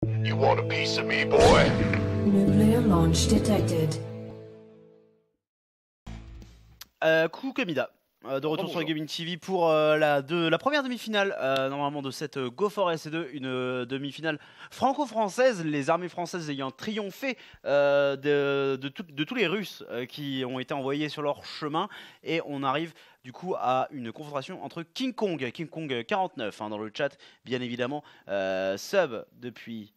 You want a piece of me, boy? Nuclear launch detected. Coucou Kamida, de retour sur Bonjour. Gaming TV pour la première demi-finale normalement de cette Go for SC2, une demi-finale franco-française, les armées françaises ayant triomphé de tous les Russes qui ont été envoyés sur leur chemin, et on arrive du coup à une confrontation entre King Kong 49 dans le chat bien évidemment, sub depuis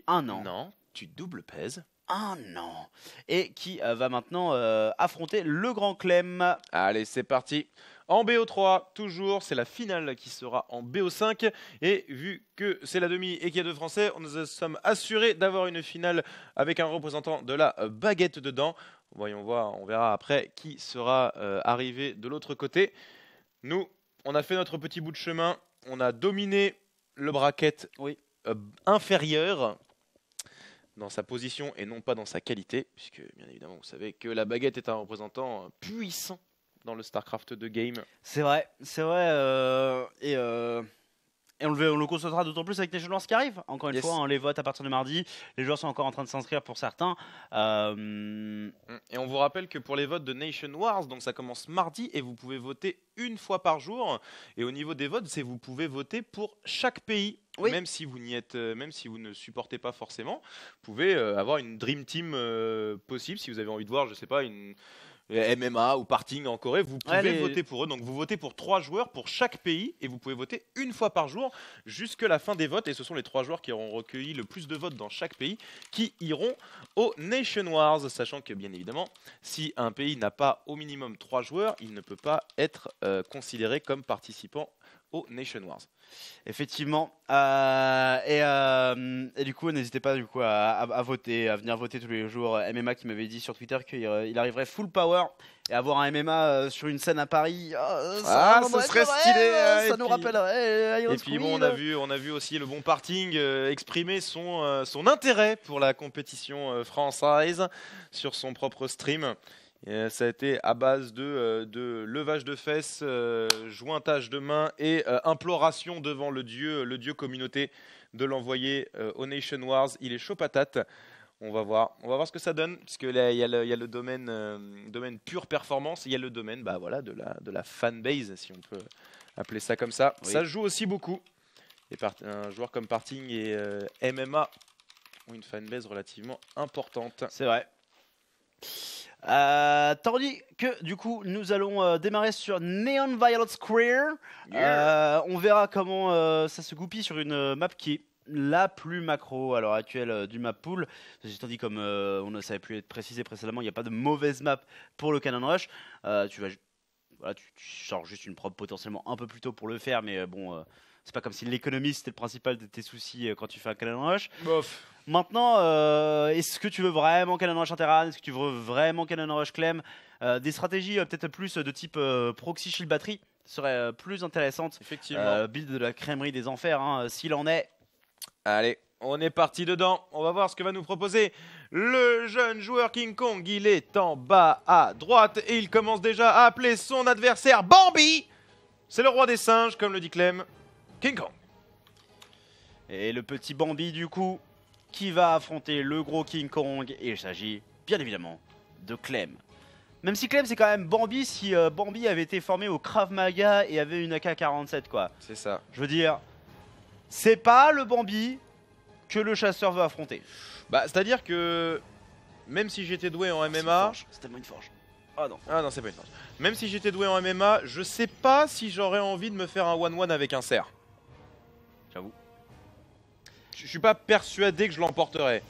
un an. Non, tu double pèses. Un an. Et qui va maintenant affronter le grand Clem. Allez, c'est parti. En BO3, toujours, c'est la finale qui sera en BO5. Et vu que c'est la demi et qu'il y a deux Français, on nous sommes assurés d'avoir une finale avec un représentant de la baguette dedans. Voyons voir, on verra après qui sera arrivé de l'autre côté. Nous, on a fait notre petit bout de chemin. On a dominé le bracket inférieur dans sa position et non pas dans sa qualité, puisque bien évidemment vous savez que la baguette est un représentant puissant dans le StarCraft 2 game. C'est vrai, et on le constatera d'autant plus avec Nation Wars qui arrive. Encore une fois, les votes à partir de mardi, les joueurs sont encore en train de s'inscrire pour certains. Et on vous rappelle que pour les votes de Nation Wars, donc ça commence mardi et vous pouvez voter une fois par jour. Et au niveau des votes, vous pouvez voter pour chaque pays. Oui. Même si vous n'y êtes, même si vous ne supportez pas forcément, vous pouvez avoir une dream team possible. Si vous avez envie de voir, je sais pas, une MMA ou Parting en Corée, vous pouvez voter pour eux. Donc vous votez pour 3 joueurs pour chaque pays et vous pouvez voter une fois par jour jusqu'à la fin des votes. Et ce sont les 3 joueurs qui auront recueilli le plus de votes dans chaque pays qui iront au Nation Wars. Sachant que bien évidemment, si un pays n'a pas au minimum 3 joueurs, il ne peut pas être considéré comme participant au Nation Wars. Effectivement, et du coup n'hésitez pas à voter, à venir voter tous les jours. MMA qui m'avait dit sur Twitter qu'il arriverait full power et avoir un MMA sur une scène à Paris, ça serait stylé, ça nous rappellerait et puis bon, on a vu aussi le bon Parting exprimer son intérêt pour la compétition française sur son propre stream. Et ça a été à base de levage de fesses, jointage de mains et imploration devant le dieu communauté de l'envoyer au Nation Wars. Il est chaud patate. On va voir ce que ça donne, parce que là il y a le domaine pure performance, il y a le domaine de la fanbase, si on peut appeler ça comme ça. Oui. Ça joue aussi beaucoup. Et un joueur comme Parting et MMA ont une fanbase relativement importante. C'est vrai. Tandis que du coup nous allons démarrer sur Neon Violet Square. On verra comment ça se goupille sur une map qui est la plus macro à l'heure actuelle du map pool. Tandis comme on ça avait pu être précisé précédemment, il n'y a pas de mauvaise map pour le Cannon Rush. Tu sors juste une prod potentiellement un peu plus tôt pour le faire, mais bon, c'est pas comme si l'économie c'était le principal de tes soucis quand tu fais un Cannon Rush. Bof. Maintenant, est-ce que tu veux vraiment Cannon Rush Interran? Est-ce que tu veux vraiment Cannon Rush Clem? Des stratégies peut-être plus de type proxy shield batterie seraient plus intéressantes. Effectivement. Build de la crèmerie des enfers, s'il en est. Allez, on est parti dedans. On va voir ce que va nous proposer le jeune joueur King Kong. Il est en bas à droite et il commence déjà à appeler son adversaire Bambi. C'est le roi des singes, comme le dit Clem. King Kong. Et le petit Bambi du coup qui va affronter le gros King Kong, et il s'agit bien évidemment de Clem. Même si Clem c'est quand même Bambi, si Bambi avait été formé au Krav Maga et avait une AK-47 quoi. C'est ça. Je veux dire, c'est pas le Bambi que le chasseur veut affronter. Bah c'est-à-dire que même si j'étais doué en MMA... C'est tellement une forge. Ah non. Ah non, c'est pas une forge. Même si j'étais doué en MMA, je sais pas si j'aurais envie de me faire un 1-1 avec un cerf. J'avoue. Je suis pas persuadé que je l'emporterais.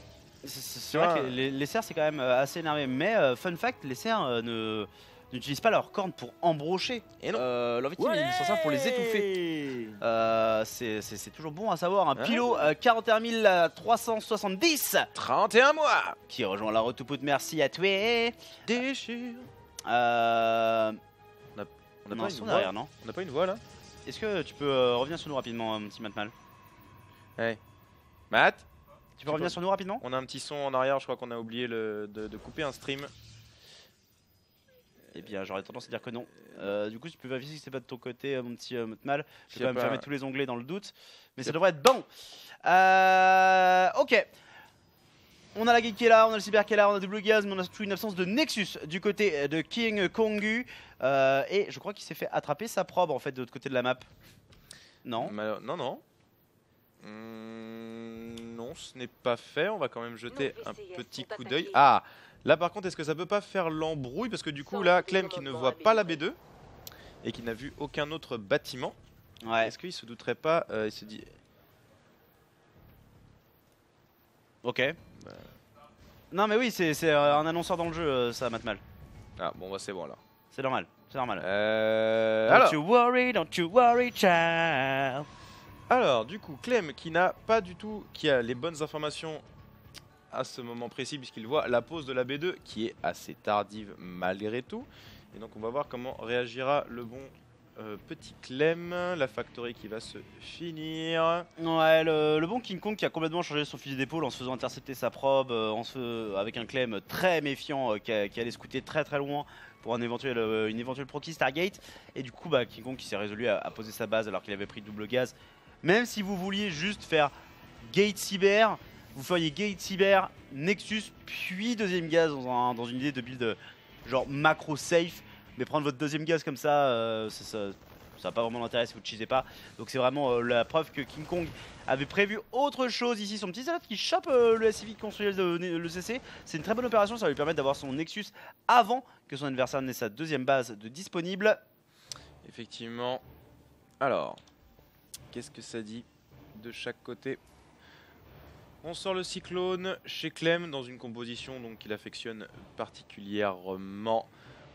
C'est vrai que les cerfs c'est quand même assez énervé, mais fun fact, les cerfs n'utilisent pas leurs cornes pour embrocher. Et non. Leur victime, ils s'en servent pour les étouffer. C'est toujours bon à savoir. Un Pilo 41 370 31 mois qui rejoint la retoupoute, merci à toi. Déchire. On a pas un une son voix derrière, non? On n'a pas une voix là? Est-ce que tu peux revenir sur nous rapidement, mon petit Matmal? Ouais. Matt? Tu peux revenir sur nous rapidement? On a un petit son en arrière, je crois qu'on a oublié de couper un stream. Eh bien, j'aurais tendance à dire que non. Du coup, si tu peux vérifier si c'est pas de ton côté, mon petit Motmal. Je S'il vais y a quand même pas- fermer tous les onglets dans le doute. Mais ça Yep. devrait être bon. Ok. On a la Gate qui est là, on a le Cyber qui est là, on a Double Gaz, mais on a surtout une absence de Nexus du côté de King Kongu. Et je crois qu'il s'est fait attraper sa probe en fait de l'autre côté de la map. Non. Non, non. Non, ce n'est pas fait. On va quand même jeter un petit coup d'œil. Ah, là par contre, est-ce que ça peut pas faire l'embrouille? Parce que du coup, là, Clem qui ne voit pas la B2 et qui n'a vu aucun autre bâtiment. Ouais. Est-ce qu'il se douterait pas? Il se dit. Ok. Non mais oui, c'est un annonceur dans le jeu, ça, Matmal. Ah, bon, bah, c'est bon alors. C'est normal, c'est normal. Don't you worry, child. Alors, du coup, Clem qui a les bonnes informations à ce moment précis, puisqu'il voit la pause de la B2 qui est assez tardive malgré tout. Et donc, on va voir comment réagira le bon petit Clem. La factory qui va se finir. Ouais, le bon King Kong qui a complètement changé son fusil d'épaule en se faisant intercepter sa probe, avec un Clem très méfiant qui allait scouter très très loin pour une éventuelle proxy Stargate. Et du coup, bah, King Kong qui s'est résolu à poser sa base alors qu'il avait pris double gaz. Même si vous vouliez juste faire Gate Cyber, vous feriez Gate Cyber, Nexus, puis deuxième gaz dans une idée de build genre macro safe. Mais prendre votre deuxième gaz comme ça, ça n'a pas vraiment d'intérêt si vous ne cheesez pas. Donc c'est vraiment la preuve que King Kong avait prévu autre chose ici. Son petit salade qui chope le SCV qui construit le CC. C'est une très bonne opération, ça va lui permettre d'avoir son Nexus avant que son adversaire n'ait sa deuxième base de disponible. Effectivement. Alors, qu'est-ce que ça dit de chaque côté? On sort le cyclone chez Clem dans une composition donc qu'il affectionne particulièrement.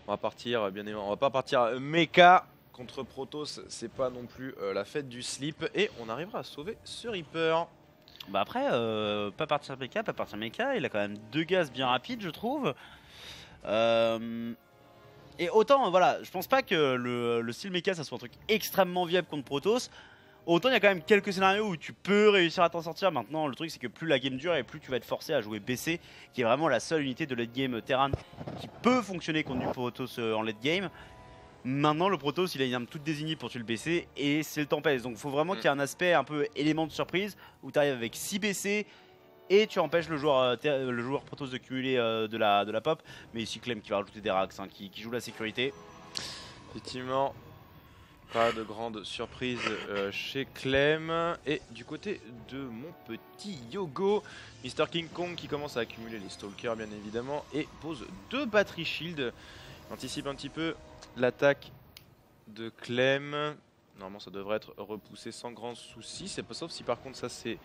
On va partir, bien évidemment, on va pas partir mecha contre Protoss, c'est pas non plus la fête du slip et on arrivera à sauver ce Reaper. Bah après, pas partir mecha, il a quand même deux gaz bien rapides, je trouve. Et autant, voilà, je pense pas que le style mecha ça soit un truc extrêmement viable contre Protoss. Autant il y a quand même quelques scénarios où tu peux réussir à t'en sortir. Maintenant, le truc c'est que plus la game dure et plus tu vas être forcé à jouer BC, qui est vraiment la seule unité de late game Terran qui peut fonctionner contre du Protoss en late game. Maintenant, le Protoss il a une arme toute désignée pour tuer le BC et c'est le Tempest. Donc il faut vraiment qu'il y ait un aspect un peu élément de surprise où tu arrives avec 6 BC et tu empêches le joueur Protoss de cumuler de la pop. Mais ici, Clem qui va rajouter des racks, qui joue la sécurité. Effectivement. Pas de grande surprise chez Clem. Et du côté de mon petit Yogo, Mr. King Kong qui commence à accumuler les Stalkers bien évidemment et pose 2 batteries shield. Anticipe un petit peu l'attaque de Clem. Normalement ça devrait être repoussé sans grand souci. C'est pas sauf si par contre ça c'est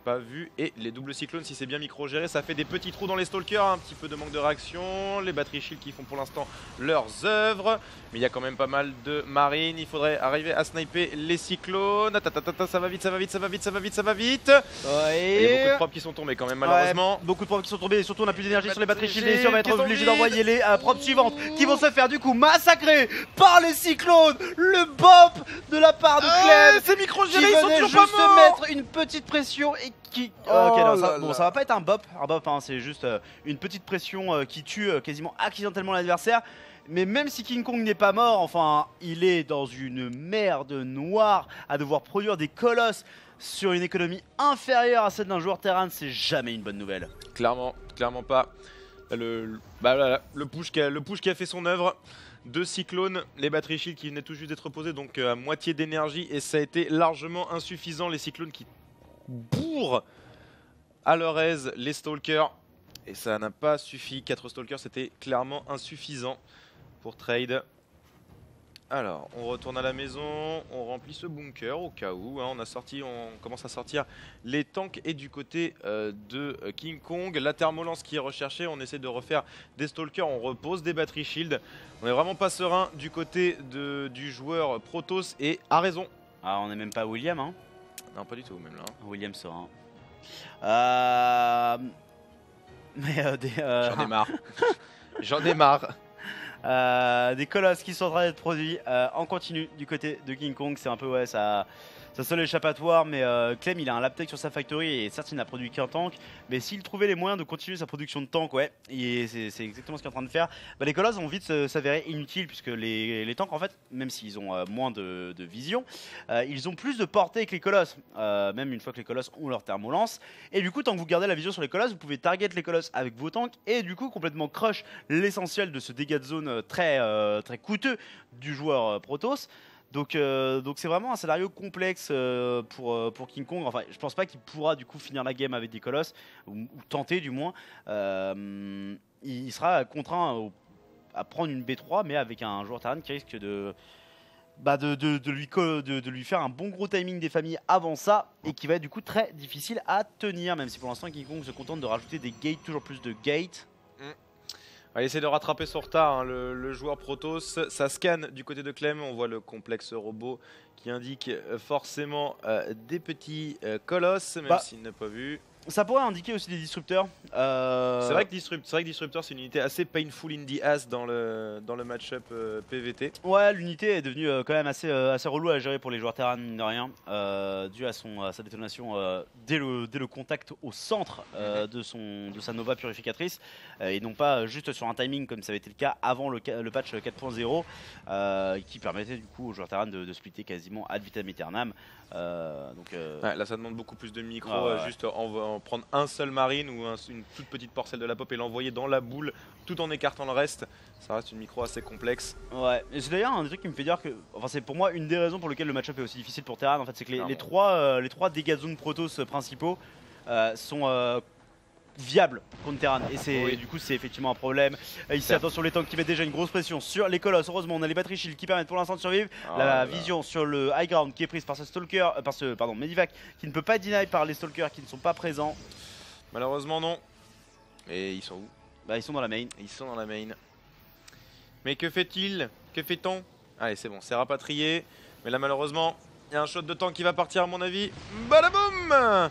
pas vu. Et les doubles cyclones, si c'est bien micro-géré, ça fait des petits trous dans les Stalkers, un petit peu de manque de réaction. Les batteries shield qui font pour l'instant leurs œuvres. Mais il y a quand même pas mal de marines. Il faudrait arriver à sniper les cyclones. Ça va vite, ça va vite, ça va vite, ça va vite, ça va vite. Ouais. Il y a beaucoup de probes qui sont tombés quand même, malheureusement. Ouais, beaucoup de probes qui sont tombées et surtout on n'a plus d'énergie sur les batteries Batteries shieldées. Et on va être qui sont obligé vides. d'envoyer les probes suivantes qui vont se faire du coup massacrer par les cyclones. Le bop de la part de Clem. C'est Qui micro-géré, ils sont venait toujours juste pas morts. mettre une petite pression et qui... Oh ok, non, là bon, là. ça va pas être un bop hein, c'est juste une petite pression qui tue quasiment accidentellement l'adversaire. Mais même si King Kong n'est pas mort, enfin, il est dans une merde noire à devoir produire des colosses sur une économie inférieure à celle d'un joueur Terran, c'est jamais une bonne nouvelle. Clairement, clairement pas. Le push qui a fait son œuvre. 2 cyclones, les batteries shield qui venaient tout juste d'être posées, donc à moitié d'énergie, et ça a été largement insuffisant. Les cyclones qui bourrent à leur aise les stalkers, et ça n'a pas suffi. 4 stalkers, c'était clairement insuffisant pour trade. Alors, on retourne à la maison, on remplit ce bunker au cas où. Hein, on commence à sortir les tanks et du côté de King Kong, la thermolance qui est recherchée. On essaie de refaire des stalkers, on repose des batteries shield. On est vraiment pas serein du côté du joueur Protoss et a raison. Ah, on n'est même pas William, hein. Non, pas du tout, même là. William serein. Mais J'en ai marre. J'en ai marre. des colosses qui sont en train d'être produits en continu du côté de King Kong, c'est un peu ouais ça sa seule échappatoire, mais Clem il a un Laptech sur sa factory et certes il n'a produit qu'un tank, mais s'il trouvait les moyens de continuer sa production de tank, ouais, et c'est exactement ce qu'il est en train de faire, bah, les colosses vont vite s'avérer inutiles puisque les tanks en fait, même s'ils ont moins de vision, ils ont plus de portée que les colosses, même une fois que les colosses ont leur thermolance, et du coup tant que vous gardez la vision sur les colosses, vous pouvez target les colosses avec vos tanks et du coup complètement crush l'essentiel de ce dégât de zone très coûteux du joueur Protoss. Donc c'est vraiment un scénario complexe pour King Kong. Enfin, je pense pas qu'il pourra du coup finir la game avec des colosses ou tenter du moins. Il sera contraint à prendre une B3, mais avec un joueur Terran qui risque de lui faire un bon gros timing des familles avant ça et qui va être du coup très difficile à tenir, même si pour l'instant King Kong se contente de rajouter des gates, toujours plus de gates. Il essaie de rattraper son retard, hein, le joueur Protoss. Ça scanne du côté de Clem, on voit le complexe robot qui indique forcément des petits colosses, même s'il n'a pas vu. Ça pourrait indiquer aussi des disrupteurs. C'est vrai que Disruptor, c'est une unité assez painful in the ass dans le match-up PVT. Ouais, l'unité est devenue quand même assez relou à gérer pour les joueurs Terran, mine de rien, dû à sa détonation dès le contact au centre de sa Nova purificatrice, et non pas juste sur un timing comme ça avait été le cas avant le patch 4.0, qui permettait du coup aux joueurs Terran de splitter quasiment ad vitam aeternam. Ouais, là ça demande beaucoup plus de micro, juste en prendre un seul marine ou une toute petite porcelle de la pop et l'envoyer dans la boule tout en écartant le reste. Ça reste une micro assez complexe. Ouais, et c'est d'ailleurs un des trucs qui me fait dire que, enfin c'est pour moi une des raisons pour lesquelles le match-up est aussi difficile pour Terran en fait, c'est que les trois dégâts de zone Protoss principaux sont viable contre Terran et du coup c'est effectivement un problème. Ici attention les tanks qui mettent déjà une grosse pression sur les colosses. Heureusement on a les batteries shield qui permettent pour l'instant de survivre. La vision sur le high ground qui est prise par ce stalker, Medivac qui ne peut pas deny par les stalkers qui ne sont pas présents. Malheureusement non. Et ils sont où? Bah ils sont dans la main. Ils sont dans la main. Mais que fait-il? Que fait-on? Allez c'est bon, c'est rapatrié. Mais là malheureusement il y a un shot de tank qui va partir à mon avis. Badaboum!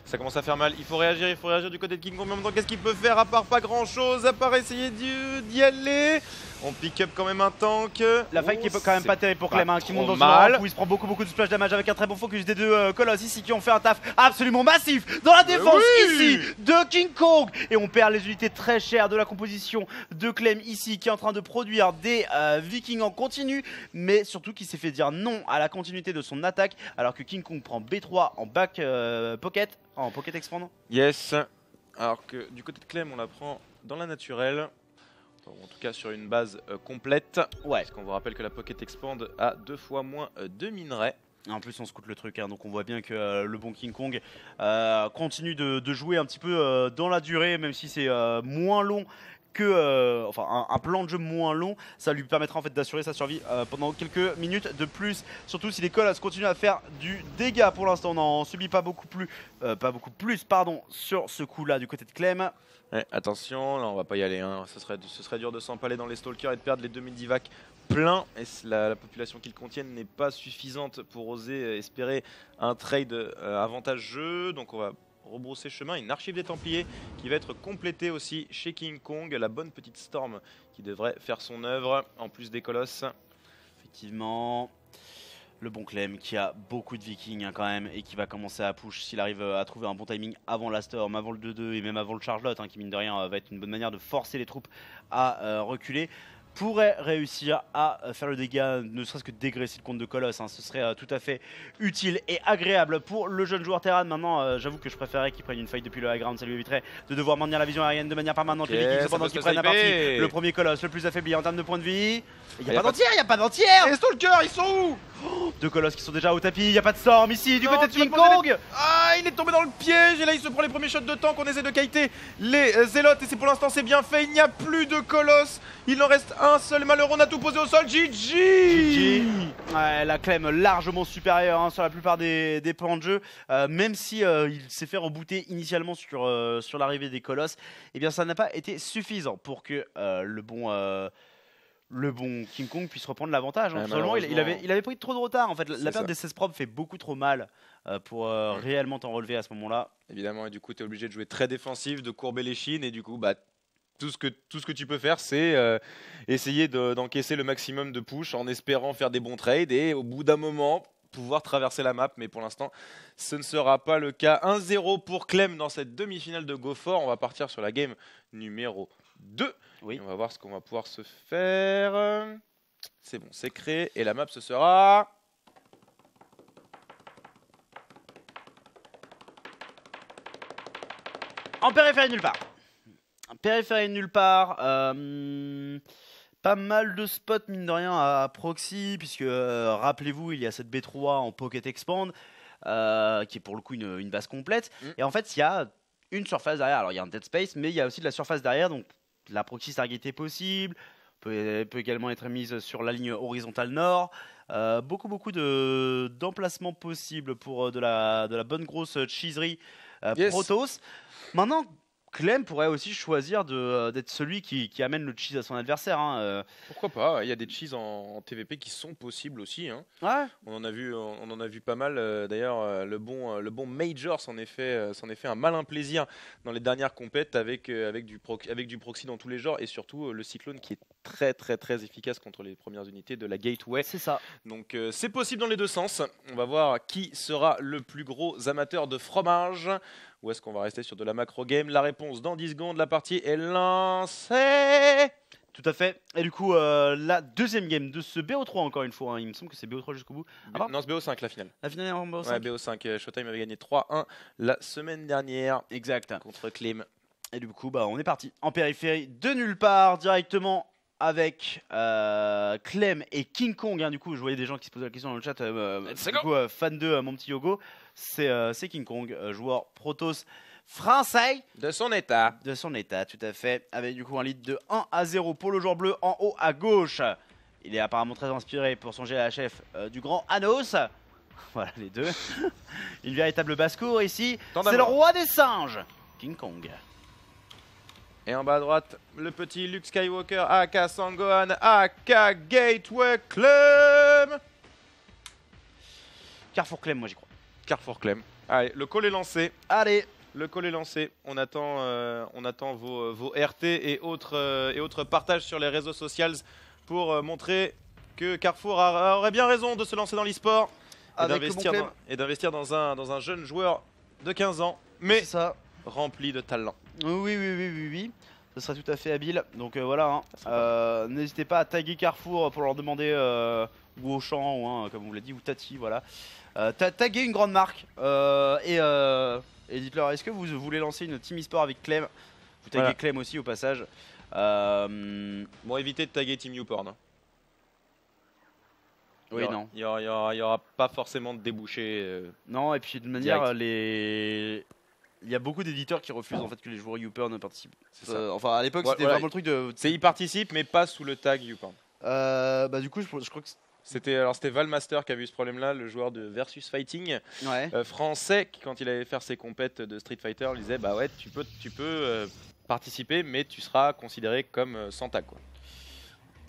Ça commence à faire mal, il faut réagir du côté de King Kong. Mais en même temps, qu'est-ce qu'il peut faire à part pas grand chose, à part essayer d'y aller? On pick up quand même un tank. La fight qui est quand même pas terrible pour Clem, qui monte dans une rampe où il se prend beaucoup de splash damage avec un très bon focus des deux colosses ici qui ont fait un taf absolument massif dans la défense ici de King Kong. Et on perd les unités très chères de la composition de Clem ici qui est en train de produire des Vikings en continu, mais surtout qui s'est fait dire non à la continuité de son attaque alors que King Kong prend B3 en back pocket, en pocket expand. Yes, alors que du côté de Clem on la prend dans la naturelle. En tout cas sur une base complète, parce qu'on vous rappelle que la Pocket Expand a 2 fois moins de minerais. En plus on scoute le truc, donc on voit bien que le bon King Kong continue de jouer un petit peu dans la durée, même si c'est moins long que un plan de jeu moins long, ça lui permettra en fait d'assurer sa survie pendant quelques minutes de plus, surtout si les colosses continuent à faire du dégât. Pour l'instant on n'en subit pas beaucoup plus sur ce coup là du côté de Clem. Ouais, attention, là on va pas y aller, hein. Ce serait dur de s'empaler dans les stalkers et de perdre les 2000 divac pleins. Et la population qu'ils contiennent n'est pas suffisante pour oser espérer un trade avantageux. Donc on va rebrousser chemin. Une archive des Templiers qui va être complétée aussi chez King Kong. La bonne petite Storm qui devrait faire son œuvre en plus des colosses. Effectivement. Le bon Clem qui a beaucoup de Vikings quand même et qui va commencer à push s'il arrive à trouver un bon timing avant la Storm, avant le 2-2 et même avant le Chargelotte, qui mine de rien va être une bonne manière de forcer les troupes à reculer. Pourrait réussir à faire le dégât, ne serait-ce que dégraisser le compte de Colosse, ce serait tout à fait utile et agréable pour le jeune joueur Terran. Maintenant j'avoue que je préférais qu'il prenne une fight depuis le high ground, ça lui éviterait de devoir maintenir la vision aérienne de manière permanente. Les Vikings cependant qui prennent la partie, le premier Colosse le plus affaibli en termes de points de vie. Il n'y a pas d'entière, Les stalkers ils sont où? Deux colosses qui sont déjà au tapis, il n'y a pas de Storm ici du côté de King Kong. Ah, il est tombé dans le piège et là il se prend les premiers shots de tank. On essaie de kiter les zélotes et c'est pour l'instant c'est bien fait. Il n'y a plus de colosses, il en reste un seul malheureux. On a tout posé au sol. GG. Ouais, la Clem largement supérieure sur la plupart des plans de jeu, même si il s'est fait rebooter initialement sur l'arrivée des colosses. Et bien ça n'a pas été suffisant pour que le bon King Kong puisse reprendre l'avantage. Seulement, il avait pris trop de retard. En fait, la perte des 16 propres fait beaucoup trop mal pour réellement t'en relever à ce moment-là. Évidemment, et du coup, tu es obligé de jouer très défensif, de courber les chines, et du coup, tout ce que tu peux faire, c'est essayer d'encaisser le maximum de push en espérant faire des bons trades. Et au bout d'un moment, pouvoir traverser la map, mais pour l'instant, ce ne sera pas le cas. 1-0 pour Clem dans cette demi-finale de Go For. On va partir sur la game numéro 2. Oui. Et on va voir ce qu'on va pouvoir se faire. C'est bon, c'est créé. Et la map, ce sera... En périphérie nulle part. Périphérie nulle part. Pas mal de spots, mine de rien, à proxy, puisque rappelez-vous, il y a cette B3 en Pocket Expand, qui est pour le coup une base complète. Et en fait, il y a une surface derrière. Alors, il y a un dead space, mais il y a aussi de la surface derrière, donc la proxy target est possible. Peut également être mise sur la ligne horizontale nord. Beaucoup d'emplacements possibles pour de la bonne grosse cheeserie Protoss. Maintenant, Clem pourrait aussi choisir d'être celui qui amène le cheese à son adversaire. Pourquoi pas? Il y a des cheese en TVP qui sont possibles aussi. Hein. Ouais. On en a vu pas mal. D'ailleurs, le bon Major s'en est fait un malin plaisir dans les dernières compètes avec du proxy dans tous les genres et surtout le Cyclone qui est très efficace contre les premières unités de la Gateway. C'est ça. Donc c'est possible dans les deux sens. On va voir qui sera le plus gros amateur de fromage. Ou est-ce qu'on va rester sur de la macro game? La réponse dans 10 secondes. La partie est lancée. Tout à fait. Et du coup, la deuxième game de ce BO3, encore une fois, il me semble que c'est BO3 jusqu'au bout. Non, c'est BO5 la finale. La finale est en BO5. Ouais, BO5. Showtime avait gagné 3-1 la semaine dernière. Exact. Contre Clem. Et du coup, on est parti en périphérie de nulle part, directement avec Clem et King Kong. Du coup, je voyais des gens qui se posaient la question dans le chat. Du coup, fan de mon petit Yogo, c'est King Kong, joueur Protoss français. De son état. De son état, tout à fait. Avec du coup un lead de 1-0 pour le joueur bleu en haut à gauche. Il est apparemment très inspiré pour son GHF du grand Anos. Voilà les deux. Une véritable basse-cour ici. C'est le roi des singes, King Kong. Et en bas à droite, le petit Luke Skywalker, aka Sangohan, aka Gateway Clem. Carrefour Clem, moi j'y crois. Carrefour Clem. Allez, le call est lancé. Allez. Le call est lancé. On attend vos RT et autres partages sur les réseaux sociaux pour montrer que Carrefour aurait bien raison de se lancer dans l'e-sport et d'investir dans un jeune joueur de 15 ans, mais rempli de talent. Oui. Ce serait tout à fait habile. Donc voilà, n'hésitez pas à taguer Carrefour pour leur demander, ou Auchan, ou comme vous l'avez dit, ou Tati, voilà. Taguer une grande marque et dites-leur, est-ce que vous voulez lancer une team e-sport avec Clem? Vous taguez Clem aussi au passage. Bon, évitez de taguer Team YouPorn. Hein. Oui, non. Il y aura pas forcément de débouché. Non, et puis de manière, il y a beaucoup d'éditeurs qui refusent en fait que les joueurs YouPorn participent. Enfin, à l'époque, c'était vraiment le truc de. Ils participent, mais pas sous le tag YouPorn. Du coup, je crois que c'était Valmaster qui a vu ce problème-là, le joueur de Versus Fighting français, qui quand il allait faire ses compètes de Street Fighter, il disait bah ouais, tu peux participer, mais tu seras considéré comme sans tag quoi.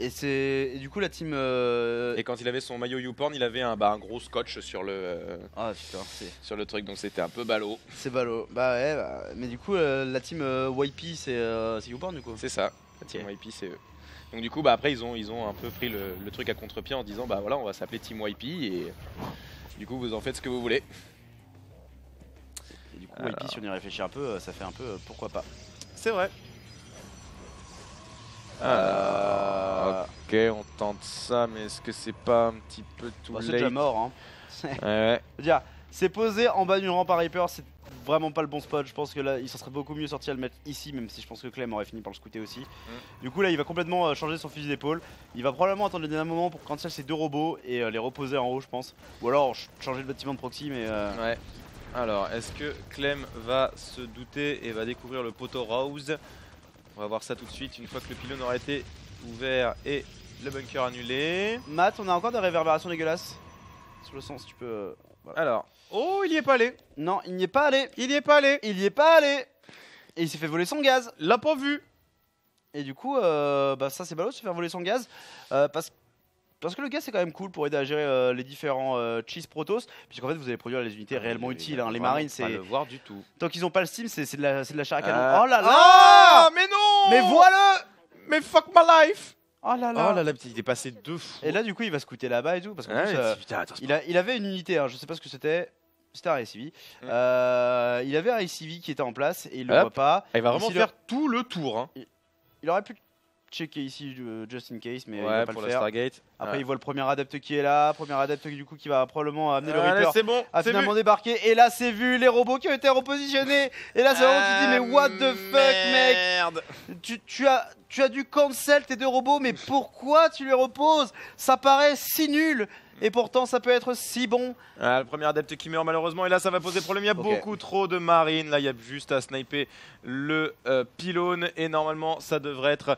Et du coup la team. Et quand il avait son maillot YouPorn, il avait un gros scotch sur le. Sur le truc, donc c'était un peu ballot. C'est ballot. Mais du coup la team YP c'est YouPorn du coup. C'est ça. La team YP c'est eux. Donc du coup après ils ont un peu pris le truc à contre-pied en disant bah voilà, on va s'appeler Team YP et du coup vous en faites ce que vous voulez. Et du coup YP, si on y réfléchit un peu, ça fait un peu pourquoi pas. C'est vrai. Ok, on tente ça, mais est-ce que c'est pas un petit peu tout late? C'est déjà mort c'est posé en bas d'une rampe à Reaper, c'est vraiment pas le bon spot. Je pense que là il s'en serait beaucoup mieux sorti à le mettre ici, même si je pense que Clem aurait fini par le scouter aussi. Du coup là il va complètement changer son fusil d'épaule. Il va probablement attendre le dernier moment pour quand il y a ces deux robots et les reposer en haut, je pense. Ou alors changer le bâtiment de proxy, mais ouais. Alors est-ce que Clem va se douter et va découvrir le poteau Rose? On va voir ça tout de suite une fois que le pylône aura été ouvert et le bunker annulé. Matt, on a encore des réverbérations dégueulasses sur le sens, tu peux. Voilà. Alors, oh, il y est pas allé. Non, il n'y est pas allé. Il y est pas allé. Il y est pas allé. Et il s'est fait voler son gaz. L'a pas vu. Et du coup, ça c'est ballot de se faire voler son gaz parce que le gaz c'est quand même cool pour aider à gérer les différents cheese protos, puisqu'en fait vous allez produire les unités réellement utiles. Les marines, c'est. Pas le voir du tout. Tant qu'ils ont pas le steam, c'est de la chair à canon. Oh là là. Ah, mais non. Mais voilà. Mais fuck my life. Oh là Oh là. là là, il est passé 2 fois. Et là, du coup, il va scouter là-bas et tout. Parce qu'en Ouais, plus, putain, attends, il avait une unité, hein, je sais pas ce que c'était. C'était un ICV. Il avait un ICV qui était en place et il le Hop. voit pas. il va vraiment Ici, faire tout le tour. Hein. Il aurait pu checker ici just in case, mais il Ouais, va pas pour le la faire. Stargate. Après, Ouais. il voit le premier adepte qui est là. Premier adepte du coup qui va probablement amener le Allez, Reaper c'est bon, à c'est finalement vu. débarquer. Et là, c'est vu les robots qui ont été repositionnés. Et là, c'est vraiment tu te dis, mais what the fuck, mec? Merde. Tu as dû cancel tes 2 robots, mais pourquoi tu les reposes? Ça paraît si nul. Et pourtant, ça peut être si bon. Ah, le premier adepte qui meurt malheureusement, et là ça va poser problème. Il y a Ok. beaucoup trop de marines. Là, il y a juste à sniper le pylône et normalement ça devrait être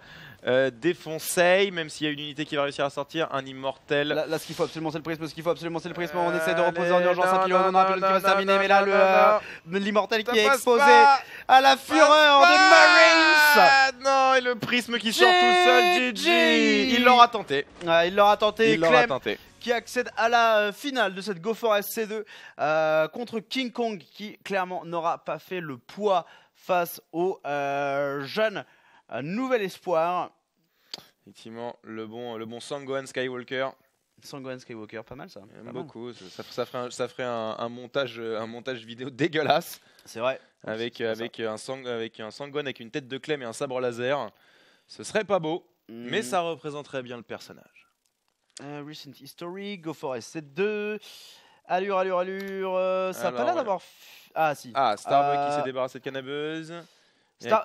défoncé. Même s'il y a une unité qui va réussir à sortir, un immortel. Là, ce qu'il faut absolument, c'est le prisme. Ce qu'il faut absolument, c'est le prisme. On Allez, essaie de reposer en urgence un non, pylône. On a un pylône qui va se terminer, non, mais là, non, l'immortel Ça qui est passe exposé pas. à la fureur des Marines. Ah non, et le prisme qui sort tout seul. GG. Il l'aura tenté. Il l'aura tenté. Il l'aura Clem tenté. qui accède à la finale de cette Go Forest C2 contre King Kong qui clairement n'aura pas fait le poids face au jeune nouvel espoir. Effectivement, le bon Sangohan Skywalker. Sangohan Skywalker, pas mal ça. J'aime Pas mal. beaucoup. Ça ferait un montage vidéo dégueulasse C'est vrai. avec C'est un Sangohan avec une tête de Clem et un sabre laser. Ce serait pas beau, mais ça représenterait bien le personnage. Recent History, Go Forest C2. Allure. Ça a pas Alors, l'air d'avoir. Ah si. Ah, Starbuck qui s'est débarrassé de cannebeuse.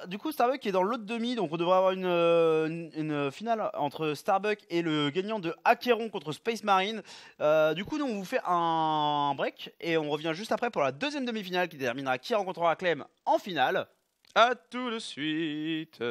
Du coup, Starbuck est dans l'autre demi, donc on devrait avoir une finale entre Starbuck et le gagnant de Acheron contre Space Marine. Du coup, nous on vous fait un break et on revient juste après pour la deuxième demi-finale qui déterminera qui rencontrera Clem en finale. À tout de suite.